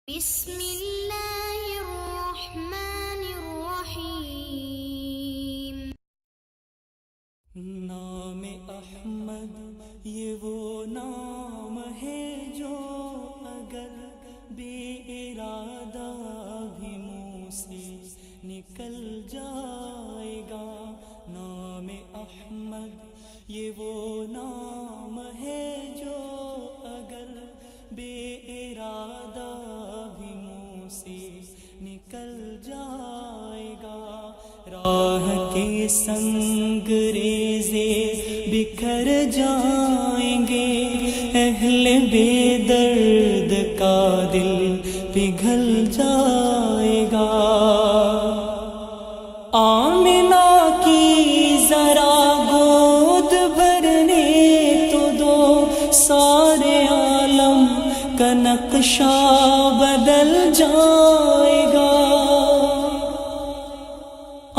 بسم اللہ الرحمن الرحیم۔ نام احمد یہ وہ نام ہے جو اگر بے ارادہ بھی منہ سے نکل جائے گا۔ نام احمد یہ وہ نام ہے جو اگر بے ارادہ بھی منہ سے نکل جائے گا۔ راہ کے سنگ ریزے بکھر جائیں گے، اہل بے درد کا دل پگھل جائے گا۔ آمنہ کی ذرا گود بھرنے تو دو، سارے عالم کا نقشہ بدل جائے گا۔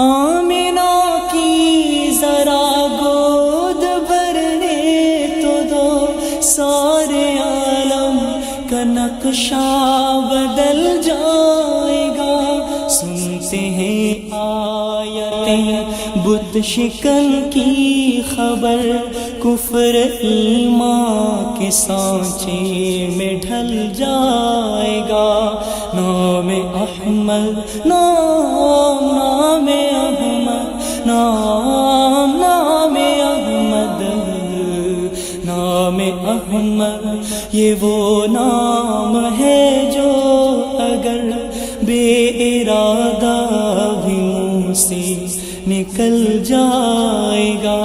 آمنہ کی ذرا گود بھرنے تو دو، سارے عالم کا نقشہ بدل جائے گا۔ سنتے ہیں آیتیں بت شکن کی خبر، کفر ایمان کے سانچے میں ڈھل جائے گا۔ نام احمد نام احمد نام احمد نام احمد یہ وہ نام ہے جو اگر بے ارادہ بھی منہ سے نکل جائے گا۔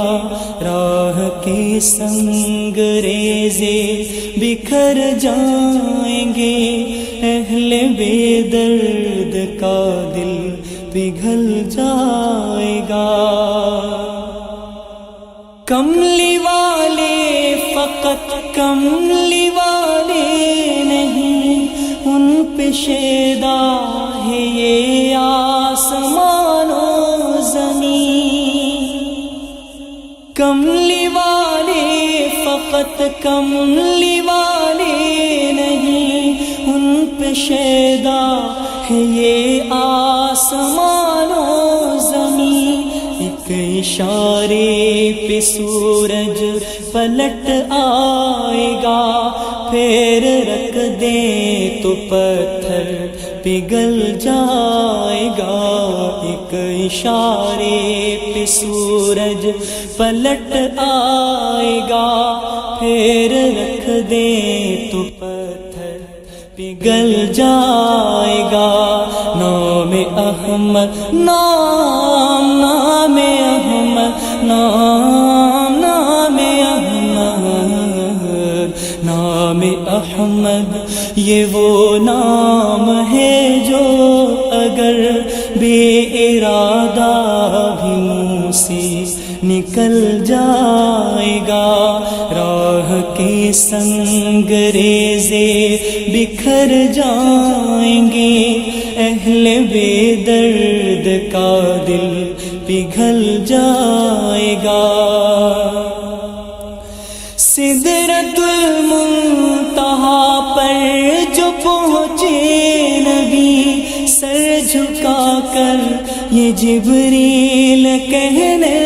راہ کے سنگ ریزے بکھر جائیں گے، اہل بے درد کا دل پگھل جائے گا۔ کملی والے فقط کملی والے نہیں، ان پہ شیدا ہے یہ آسمان و زمین۔ کملی والے فقط کملی والے نہیں، ان پہ شیدا ہے یہ آسمان و زمین۔ ایک اشارے پہ سورج پلٹ آئے گا، پھر رکھ دیں تو پتھر پگھل جائے گا۔ ایک اشارے پہ سورج پلٹ آئے گا، پھر رکھ دیں تو پتھر پگھل جائے گا۔ نام احمد نام احمد نام احمد نام احمد یہ وہ نام ہے جو اگر بے ارادہ بھی منہ سے نکل جائے گا۔ راہ کے سنگ ریزے بکھر جائیں گے، اہل بے درد کا دل پگھل جائے گا۔ سدرۃ المنتہا پر جو پہنچے نبی، سر جھکا کر یہ جبریل کہنے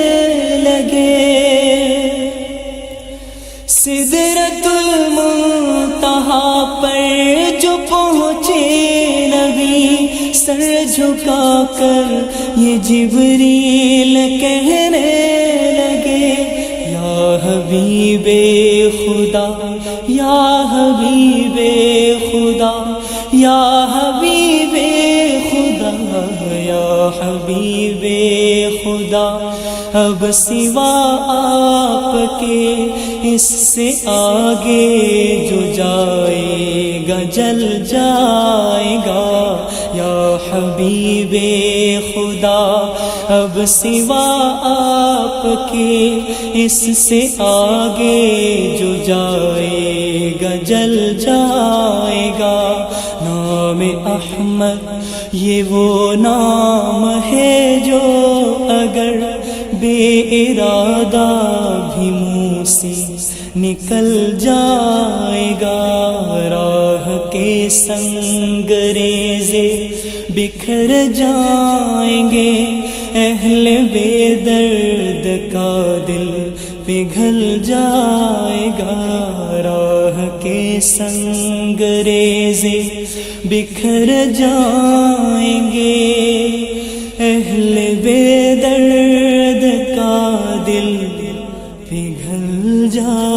لگے۔ سدرۃ المنتہا پر جو پہنچے نبی، سر جھکا کر یہ جبریل کہنے لگے۔ یا حبیب خدا یا حبیب خدا یا حبیب خدا یا حبیب خدا، اب سوا آپ کے اس سے آگے جو جائے گا جل جائے گا۔ یا حبیب خدا اب سوا آپ کے اس سے آگے جو جائے گا جل جائے گا۔ نام احمد یہ وہ نام ہے جو اگر بے ارادہ بھی منہ سے نکل جائے گا۔ راہ کے کے سنگریزے بکھر جائیں گے، اہل بے درد کا دل پگھل جائے گا، راہ کے سنگریزے بکھر جائیں گے، اہل بے درد کا دل پگھل جائے گا۔